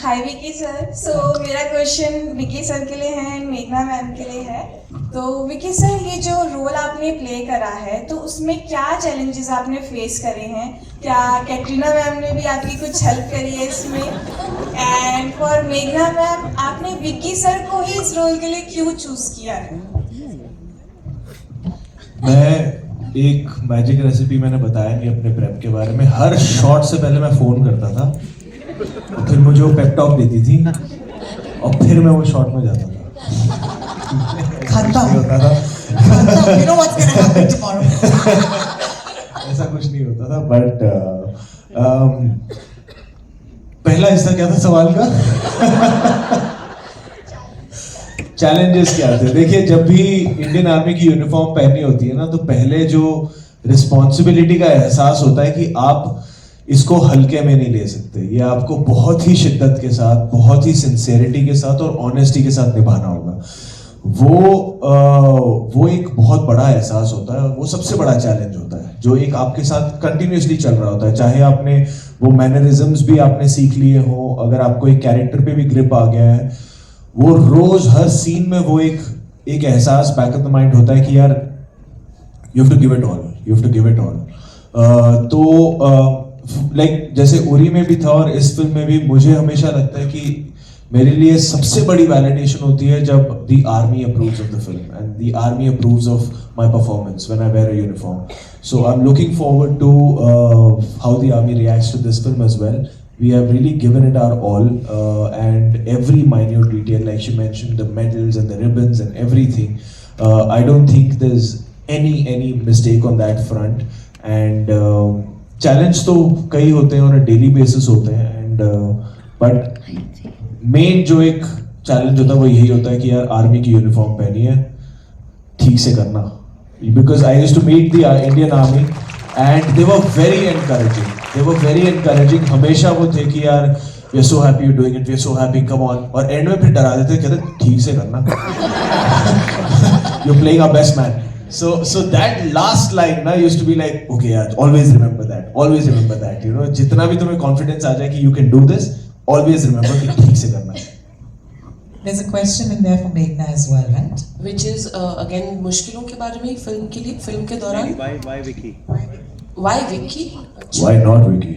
हाय Vicky sir. मेरा question Vicky sir के लिए है एंड मेघना मैम के लिए है। तो विकी सर, ये जो रोल आपने प्ले करा है तो उसमें क्या चैलेंजेस आपने फेस करे हैं? क्या कैटरीना मैम ने भी आपकी कुछ हेल्प करी है इसमें? एंड फॉर मेघना मैम, आपने विकी सर को ही इस रोल के लिए क्यों चूज किया है? मैं एक मैजिक रेसिपी मैंने बताया नहीं अपने प्रेप के बारे में। हर शॉट से पहले मैं फोन करता था, और फिर मुझे वो पेप टॉक देती थी, और फिर मैं वो शॉट में जाता था। होता था You know what's gonna happen tomorrow. ऐसा कुछ नहीं होता था, बट पहला हिस्सा क्या था सवाल का? चैलेंजेस क्या थे? देखिए, जब भी इंडियन आर्मी की यूनिफॉर्म पहनी होती है ना, तो पहले जो रिस्पॉन्सिबिलिटी का एहसास होता है कि आप इसको हल्के में नहीं ले सकते। ये आपको बहुत ही शिद्दत के साथ, बहुत ही सिंसेरिटी के साथ और ऑनेस्टी के साथ निभाना होगा। वो एक बहुत बड़ा एहसास होता है, वो सबसे बड़ा चैलेंज होता है जो एक आपके साथ कंटिन्यूसली चल रहा होता है। चाहे आपने वो मैनरिज्म्स भी आपने सीख लिए हो, अगर आपको एक कैरेक्टर पे भी ग्रिप आ गया है, वो रोज हर सीन में वो एक एहसास बैक ऑफ द माइंड होता है कि यार you have to give it all, you have to give it all. तो लाइक जैसे उरी में भी था और इस फिल्म में भी, मुझे हमेशा लगता है कि मेरे लिए सबसे बड़ी वैलिडेशन होती है जब the army approves of the film and the army approves of my performance when I wear a uniform. So I am looking forward to how the army reacts to this film as well. We have really given it our all, and every minute detail, like she mentioned, the medals and the ribbons and everything. I don't think there's any mistake on that front. And challenge तो कई होते हैं और daily basis होते हैं, and but main जो एक challenge होता है वो यही होता है कि यार आर्मी की यूनिफॉर्म पहनी है, ठीक से करना। Because I used to meet the Indian army and they were very encouraging, they were very encouraging. हमेशा वो थे कि यार we are so happy you doing it, we are so happy, come on. और एंड में फिर डरा देते, कहते ठीक से करना, you playing our best man. So that last line na used to be like, okay yaar, always remember that, you know, जितना भी तुम्हें confidence आ जाए कि you can do this, always remember कि ठीक से करना है। There's a question in there for Meghna as well, right? Which is again मुश्किलों के बारे में फिल्म के लिए, फिल्म के दौरान। Why Vicky? Why Vicky? Why not Vicky?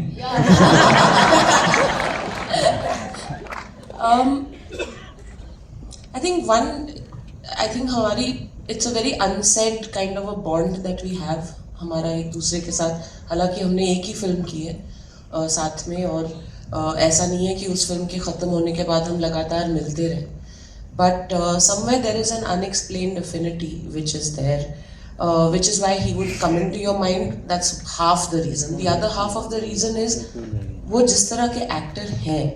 I think हमारी it's a very unsaid kind of a bond that we have हमारा एक दूसरे के साथ। हालांकि हमने एक ही फिल्म की है साथ में, और ऐसा नहीं है कि उस फिल्म के ख़त्म होने के बाद हम लगातार मिलते रहे, but somewhere there is an unexplained affinity which is there, which is why he would come into your mind. That's half the reason. The other half of the reason is वो जिस तरह के एक्टर हैं,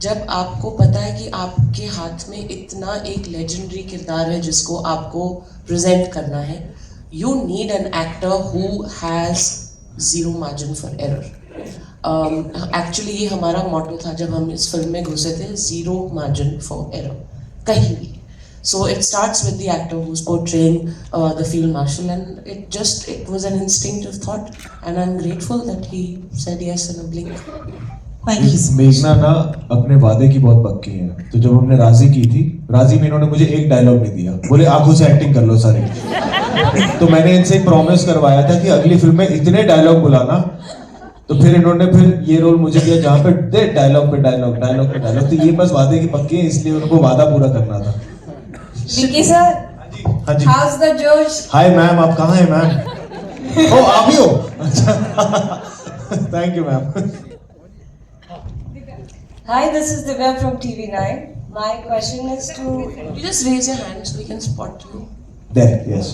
जब आपको पता है कि आपके हाथ में इतना एक लेजेंडरी किरदार है जिसको आपको प्रेजेंट करना है, you need an actor who has zero margin for error. Actually ये हमारा मोटो था जब हम इस फिल्म में घुसे थे, ज़ीरो मार्जिन फॉर एरर कहीं भी। So it starts with the actor who's portraying the field marshal, and it was an instinctive thought, and I'm grateful that he said yes in a blink. Thank you so much. मेघना ना अपने वादे की बहुत पक्की है। तो जब हमने राजी की थी, राजी में इन्होंने मुझे एक डायलॉग नहीं दिया, बोले आंखों से एक्टिंग कर लो सारी। तो मैंने इनसे प्रॉमिस करवाया था कि अगली फिल्म में इतने डायलॉग बुलाना। तो फिर इन्होंने ये रोल मुझे दिया जहाँ पे दे डायलॉग पे डायलॉग, डायलॉग पे डायलॉग। तो ये बस वादे की पक्की है, इसलिए उनको वादा पूरा करना था। विकी सर, हाँ जी, हाउस द जोश? हाय मैम, आप कहाँ हैं मैम? ओ आप ही हो? अच्छा, thank you ma'am. Hi, this is Divya from TV9. My question is to... You just raise your hand so we can spot you. There, yes.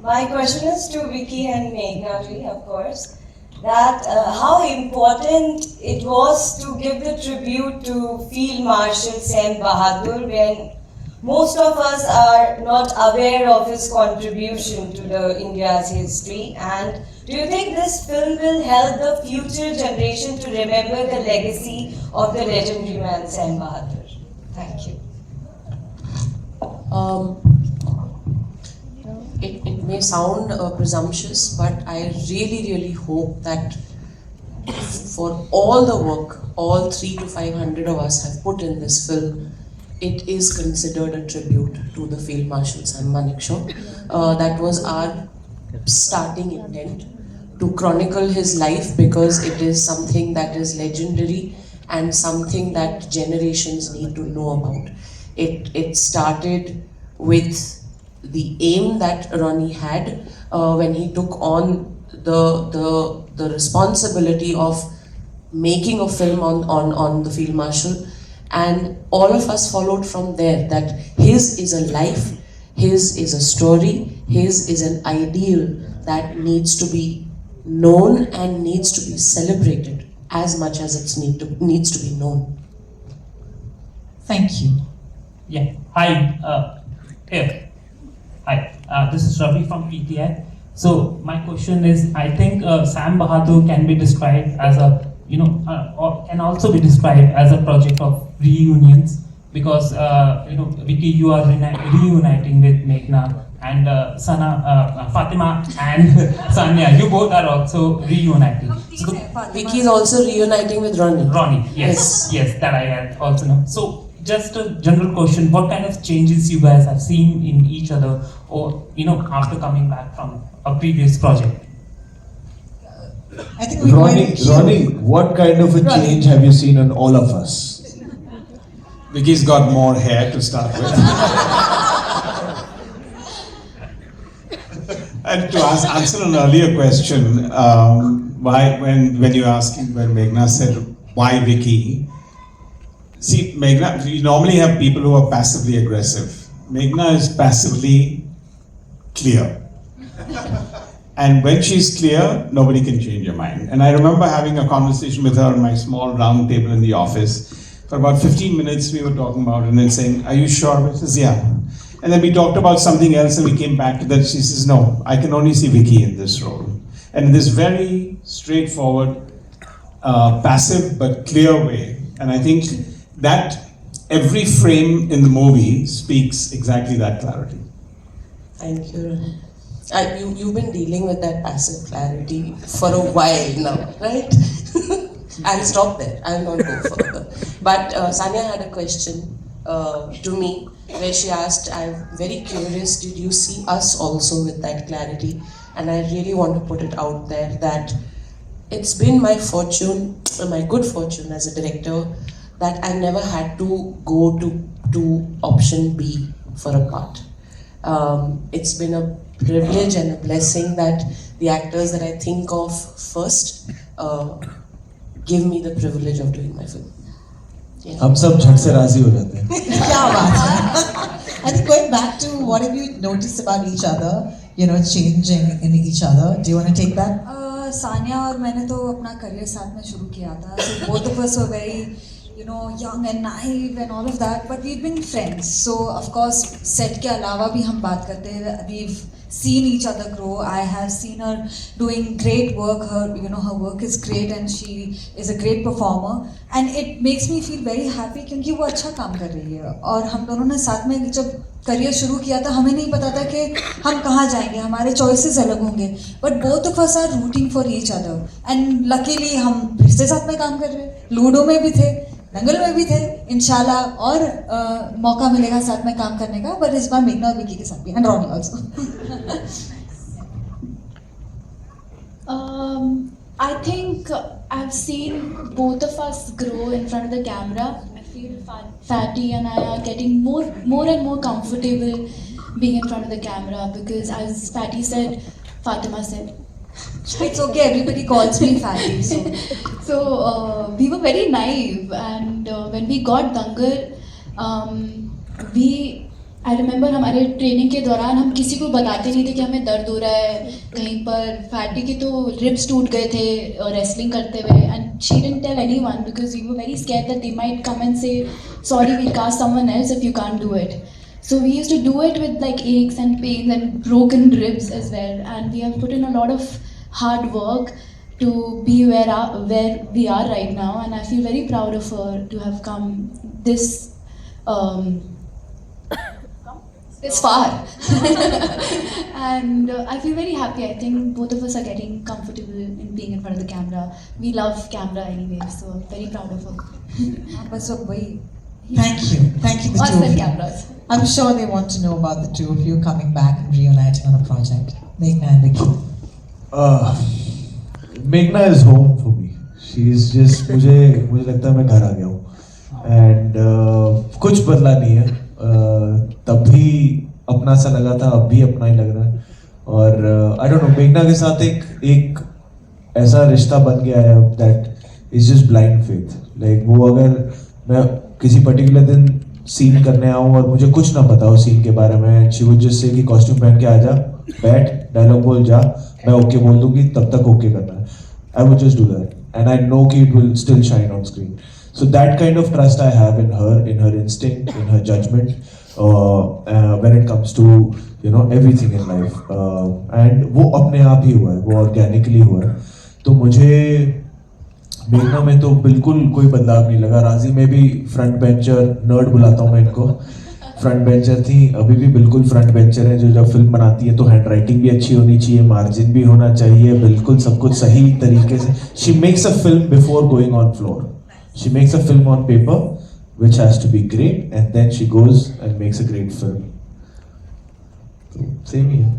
My question is to Vicky and Meghna ji, of course, that how important it was to give the tribute to Field Marshal Sanya Bahadur when most of us are not aware of his contribution to the India's history. And do you think this film will help the future generation to remember the legacy of the legendary man Sanya Malhotra? Thank you. It may sound presumptuous, but I really hope that for all the work all 300 to 500 of us have put in this film. It is considered a tribute to the Field Marshal Sam Manekshaw. That was our starting intent, to chronicle his life, because it is something that is legendary and something that generations need to know about. It started with the aim that Ronnie had when he took on the responsibility of making a film on the Field Marshal, and all of us followed from there, that his is a life, his is a story, his is an ideal that needs to be known and needs to be celebrated as much as it needs to be known. Thank you. Yeah. Hi. Here. Hi. This is Ravi from PTI. So my question is, I think Sam Bahadur can be described as a, or can also be described as a project of reunions, because Vicky, you are reuniting with Meghna, and Fatima and Sanya, you both are also reuniting. So Vicky is also reuniting with Ronnie. Ronnie, yes, that I also know. So just a general question, what kind of changes you guys have seen in each other, or after coming back from a previous project? I think we Ronnie, what kind of a change have you seen in all of us? Vicky's got more hair to start with. And to answer an earlier question, when you asked, when Meghna said, why Vicky? See, Meghna, we normally have people who are passively aggressive. Meghna is passively clear. And when she's clear, nobody can change your mind. And I remember having a conversation with her on my small round table in the office. For about 15 minutes, we were talking about it and then saying, are you sure? I says, yeah. And then we talked about something else and we came back to that. She says, no, I can only see Vicky in this role. And in this very straightforward, passive but clear way. And I think that every frame in the movie speaks exactly that clarity. Thank you. You've been dealing with that passive clarity for a while now, right? I'll stop there. I'll not go further. But Sanya had a question to me where she asked, I'm very curious, did you see us also with that clarity? And I really want to put it out there that it's been my fortune, my good fortune as a director, that I never had to go to option B for a part. It's been a privilege and a blessing that the actors that I think of first give me the privilege of doing my film. Yeah. हम सब झट से राजी हो जाते हैं. क्या बात है. I think going back to what have you noticed about each other, changing in each other. Do you want to take that? Sania और मैंने तो अपना करियर साथ में शुरू किया था. So both of us were very, young and naive and all of that. But we've been friends. So of course set के अलावा भी हम बात करते हैं. We've seen each other grow. I have seen her doing great work. Her work is great and she is a great performer. And it makes me feel very happy क्योंकि वो अच्छा काम कर रही है. और हम दोनों ने साथ में जब करियर शुरू किया था हमें नहीं पता था कि हम कहाँ जाएंगे, हमारे चॉइसेस अलग होंगे. But both of us are rooting for each other. And luckily हम फिर से साथ में काम कर रहे हैं. लूडो में भी थे, दंगल में भी थे. इंशाल्लाह और मौका मिलेगा साथ में काम करने का. बट इस बार मेघना और विकी के साथ भी, and Ronnie also. I think I've seen both of us grow in front of the camera. I feel Fatty and I are getting more and more comfortable being in front of the camera because, as Fatty said, Fatima said, It's okay, everybody calls me Fatty. So we were very naive, and when we got Dangal, I remember हमारे training के दौरान हम किसी को बताते नहीं थे कि हमें दर्द हो रहा है कहीं पर. फैटी के तो रिब्स टूट गए थे रेसलिंग करते हुए, and she didn't tell anyone because we were very scared that they might come and say sorry we cast someone else if you can't do it. So we used to do it with like aches and pains and broken ribs as well, and we have put in a lot of hard work to be where we are right now, and I feel very proud of her to have come this is far. And I feel very happy. I think both of us are getting comfortable in being in front of the camera. We love camera anyway, so I'm very proud of her. बस अब वही Thank you, the Us two of and you. cameras. I'm sure they want to know about the two of you coming back and reuniting on a project. Meghna and Vicky. Meghna is home for me. She's just मुझे लगता है मैं घर आ गया हूँ. And कुछ बदला नहीं है. तब भी अपना सा लगा था, अब भी अपना ही लग रहा है. और I don't know, मेघना के साथ एक ऐसा रिश्ता बन गया है अब that is just blind faith. Like वो अगर मैं किसी पर्टिकुलर दिन सीन करने आऊँ और मुझे कुछ ना पता हो सीन के बारे में, she would just say कि कॉस्ट्यूम पहन के आ जा, बैठ, डायलॉग बोल जा, मैं ओके बोल दूंगी, तब तक ओके करना है. I would just do that, and I know कि it will still shine on screen. So that kind of trust I have in her instinct, in her judgment, when it comes to everything in life. And वो अपने आप ही हुआ है, वो organically हुआ है. तो मुझे मेघना में तो बिल्कुल कोई बदलाव नहीं लगा. राजी में भी फ्रंट बेंचर नर्ड बुलाता हूँ मैं इनको, फ्रंट बेंचर थी, अभी भी बिल्कुल फ्रंट बेंचर है. जो जब फिल्म बनाती है तो हैंड राइटिंग भी अच्छी होनी चाहिए, मार्जिन भी होना चाहिए, बिल्कुल सब कुछ सही तरीके से. She makes a film before going on floor. She makes a film on paper which has to be great, and then she goes and makes a great film. तो same ही है.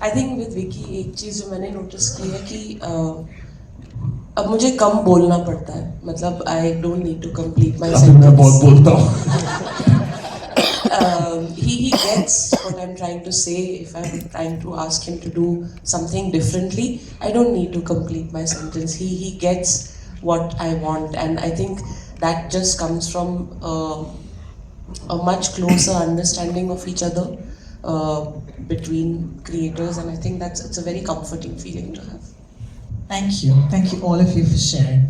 आई थिंक विद विकी एक चीज़ जो मैंने notice की है कि अब मुझे कम बोलना पड़ता है. मतलब I don't need to complete my अभी मैं बहुत बोलता हूँ. he gets what I'm trying to say. If I'm trying to ask him to do something differently, I don't need to complete my sentence. He gets what I want, and I think that just comes from a much closer understanding of each other between creators, and I think it's a very comforting feeling to have. Thank you all of you for sharing.